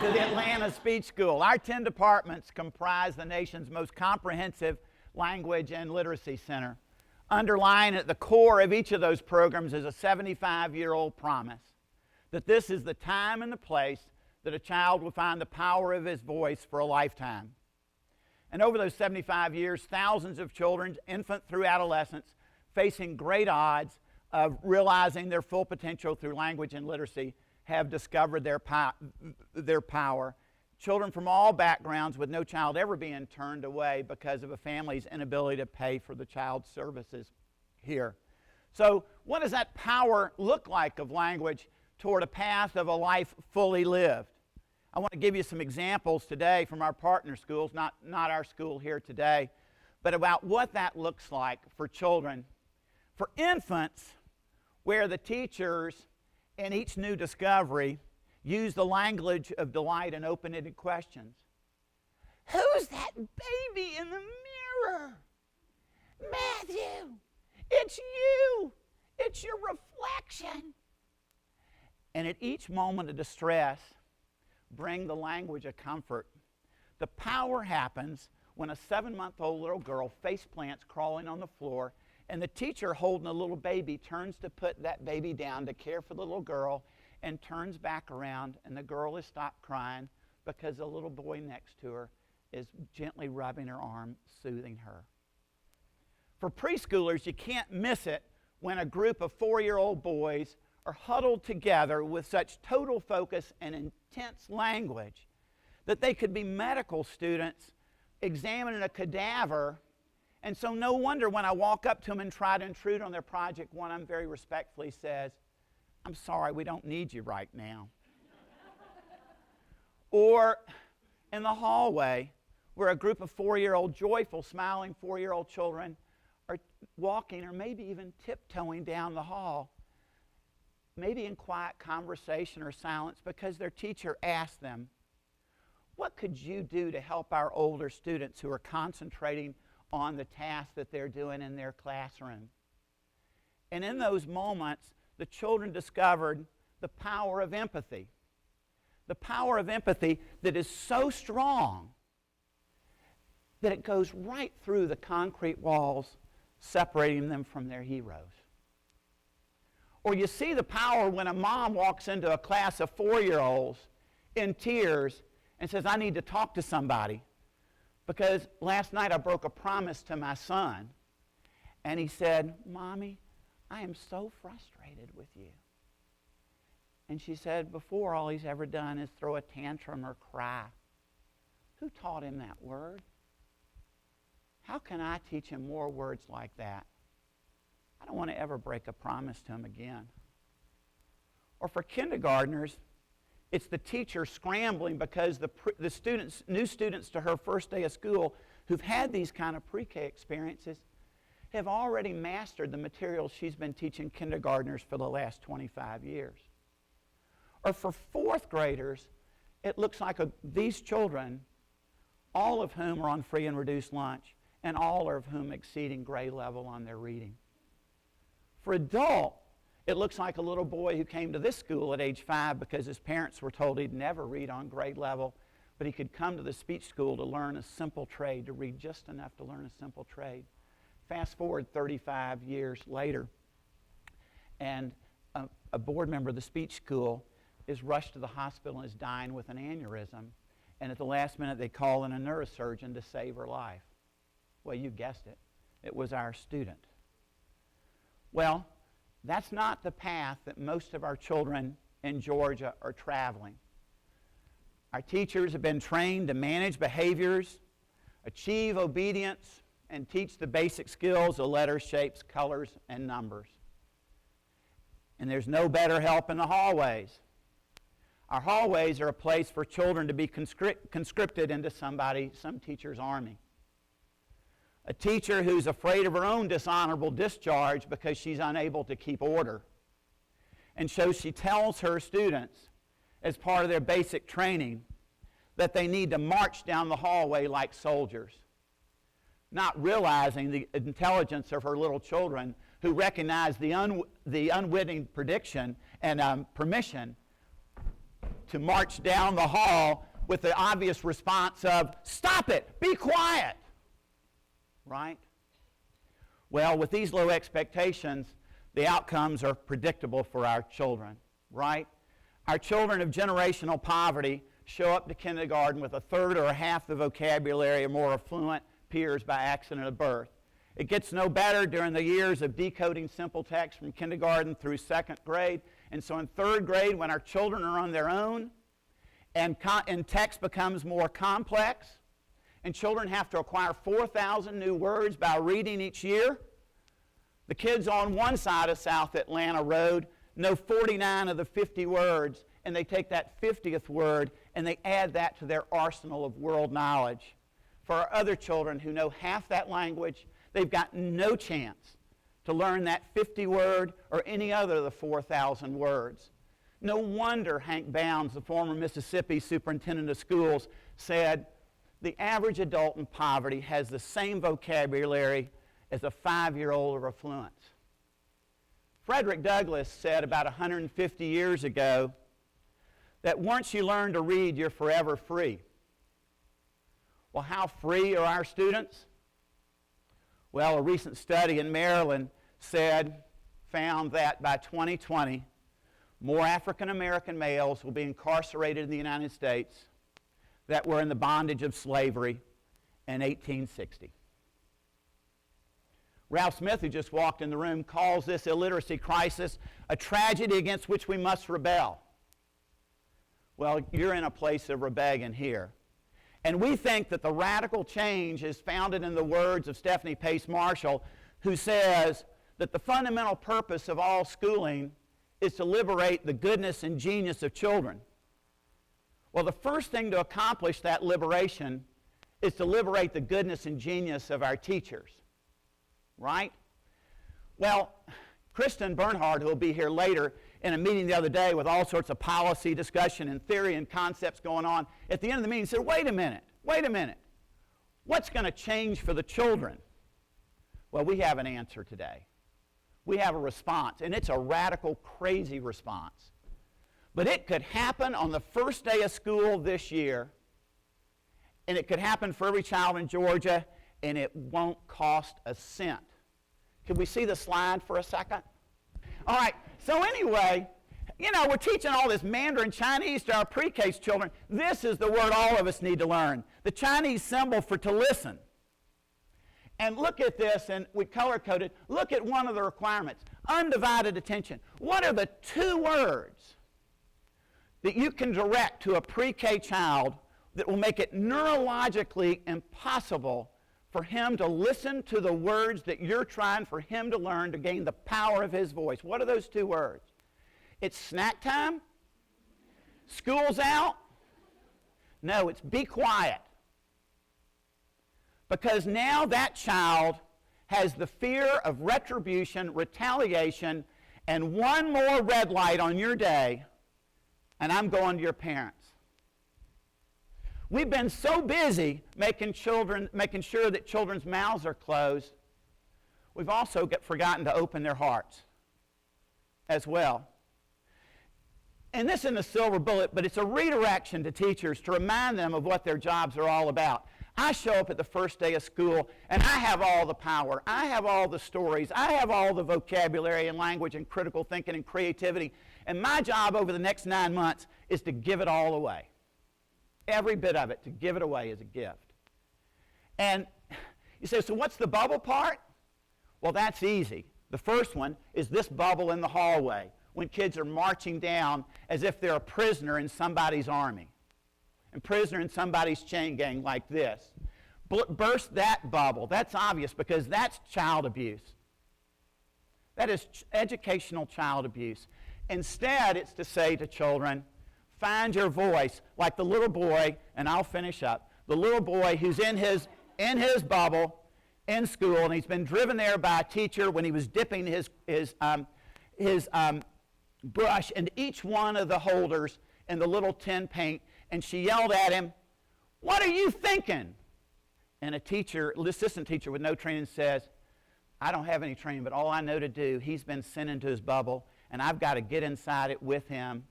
to the Atlanta Speech School. Our 10 departments comprise the nation's most comprehensive language and literacy center. Underlying at the core of each of those programs is a 75-year-old promise that this is the time and the place that a child will find the power of his voice for a lifetime. And over those 75 years, thousands of children, infant through adolescence, facing great odds of realizing their full potential through language and literacy, have discovered their power. Children from all backgrounds, with no child ever being turned away because of a family's inability to pay for the child's services here. So what does that power look like of language toward a path of a life fully lived? I want to give you some examples today from our partner schools, not our school here today, but about what that looks like for children. For infants, where the teachers in each new discovery use the language of delight and open-ended questions. Who's that baby in the mirror? Matthew, it's you. It's your reflection. And at each moment of distress, bring the language of comfort. The power happens when a 7-month-old little girl face plants crawling on the floor, and the teacher holding a little baby turns to put that baby down to care for the little girl and turns back around, and the girl has stopped crying because the little boy next to her is gently rubbing her arm, soothing her. For preschoolers, you can't miss it when a group of 4-year-old boys are huddled together with such total focus and intense language that they could be medical students examining a cadaver. And so no wonder when I walk up to them and try to intrude on their project, one of them very respectfully says, "I'm sorry, we don't need you right now." Or in the hallway, where a group of 4-year-old, joyful, smiling 4-year-old children are walking or maybe even tiptoeing down the hall, maybe in quiet conversation or silence, because their teacher asked them, "What could you do to help our older students who are concentrating on the task that they're doing in their classroom?" And in those moments, the children discovered the power of empathy. The power of empathy that is so strong that it goes right through the concrete walls, separating them from their heroes. Or you see the power when a mom walks into a class of 4-year-olds in tears and says, "I need to talk to somebody because last night I broke a promise to my son." And he said, "Mommy, I am so frustrated with you." And she said, "Before, all he's ever done is throw a tantrum or cry. Who taught him that word? How can I teach him more words like that? I don't want to ever break a promise to him again." Or for kindergartners, it's the teacher scrambling because the new students to her first day of school who've had these kind of pre-K experiences have already mastered the materials she's been teaching kindergartners for the last 25 years. Or for 4th graders, it looks like these children, all of whom are on free and reduced lunch, and all of whom exceeding grade level on their reading. For adult, it looks like a little boy who came to this school at age 5 because his parents were told he'd never read on grade level, but he could come to the speech school to learn a simple trade, to read just enough to learn a simple trade. Fast forward 35 years later, and a board member of the speech school is rushed to the hospital and is dying with an aneurysm, and at the last minute they call in a neurosurgeon to save her life. Well, you guessed it. It was our student. Well, that's not the path that most of our children in Georgia are traveling. Our teachers have been trained to manage behaviors, achieve obedience, and teach the basic skills of letters, shapes, colors, and numbers. And there's no better help in the hallways. Our hallways are a place for children to be conscripted into some teacher's army. A teacher who's afraid of her own dishonorable discharge because she's unable to keep order. And so she tells her students, as part of their basic training, that they need to march down the hallway like soldiers, not realizing the intelligence of her little children who recognize the unwitting prediction and permission to march down the hall with the obvious response of, "Stop it, be quiet," right? Well, with these low expectations, the outcomes are predictable for our children, right? Our children of generational poverty show up to kindergarten with a third or a half the vocabulary of more affluent peers by accident of birth. It gets no better during the years of decoding simple text from kindergarten through second grade. And so in third grade, when our children are on their own, and text becomes more complex, and children have to acquire 4,000 new words by reading each year, the kids on one side of South Atlanta Road know 49 of the 50 words, and they take that 50th word and they add that to their arsenal of world knowledge. For our other children who know half that language, they've got no chance to learn that 50 word or any other of the 4,000 words. No wonder Hank Bounds, the former Mississippi superintendent of schools, said the average adult in poverty has the same vocabulary as a 5-year-old of affluence. Frederick Douglass said about 150 years ago that once you learn to read, you're forever free. Well, how free are our students? Well, a recent study in Maryland found that by 2020, more African American males will be incarcerated in the United States that were in the bondage of slavery in 1860. Ralph Smith, who just walked in the room, calls this illiteracy crisis a tragedy against which we must rebel. Well, you're in a place of rebellion here. And we think that the radical change is founded in the words of Stephanie Pace Marshall, who says that the fundamental purpose of all schooling is to liberate the goodness and genius of children. Well, the first thing to accomplish that liberation is to liberate the goodness and genius of our teachers, right? Well, Kristen Bernhard, who will be here later, in a meeting the other day with all sorts of policy discussion and theory and concepts going on, at the end of the meeting said, wait a minute, what's going to change for the children? Well, we have an answer today. We have a response, and it's a radical, crazy response. But it could happen on the first day of school this year, and it could happen for every child in Georgia, and it won't cost a cent. Can we see the slide for a second? All right, so anyway, we're teaching all this Mandarin Chinese to our pre-K children. This is the word all of us need to learn, the Chinese symbol for to listen. And look at this, and we color-coded. Look at one of the requirements, undivided attention. What are the 2 words that you can direct to a pre-K child that will make it neurologically impossible for him to listen to the words that you're trying for him to learn to gain the power of his voice? What are those 2 words? It's snack time? School's out? No, it's be quiet. Because now that child has the fear of retribution, retaliation, and one more red light on your day, and I'm going to your parents. We've been so busy making sure that children's mouths are closed, we've also forgotten to open their hearts as well. And this isn't a silver bullet, but it's a redirection to teachers to remind them of what their jobs are all about. I show up at the first day of school, and I have all the power. I have all the stories. I have all the vocabulary and language and critical thinking and creativity. And my job over the next 9 months is to give it all away. Every bit of it, to give it away as a gift. And you say, so what's the bubble part? Well, that's easy. The first one is this bubble in the hallway when kids are marching down as if they're a prisoner in somebody's army. And prisoner in somebody's chain gang like this. Burst that bubble. That's obvious because that's child abuse. That is educational child abuse. Instead, it's to say to children, find your voice, like the little boy, and I'll finish up, the little boy who's in his bubble in school, and he's been driven there by a teacher when he was dipping his brush into each one of the holders in the little tin paint, and she yelled at him, "What are you thinking?" And an assistant teacher with no training says, "I don't have any training, but all I know to do, he's been sent into his bubble, and I've got to get inside it with him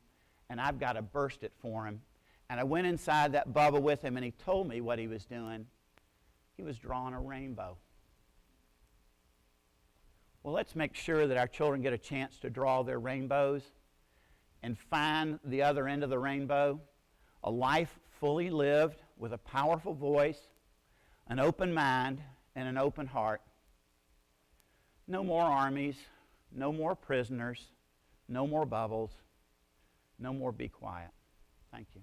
and I've got to burst it for him. And I went inside that bubble with him, and he told me what he was doing. He was drawing a rainbow. Well, let's make sure that our children get a chance to draw their rainbows and find the other end of the rainbow, a life fully lived with a powerful voice, an open mind, and an open heart. No more armies, no more prisoners, no more bubbles, no more be quiet. Thank you.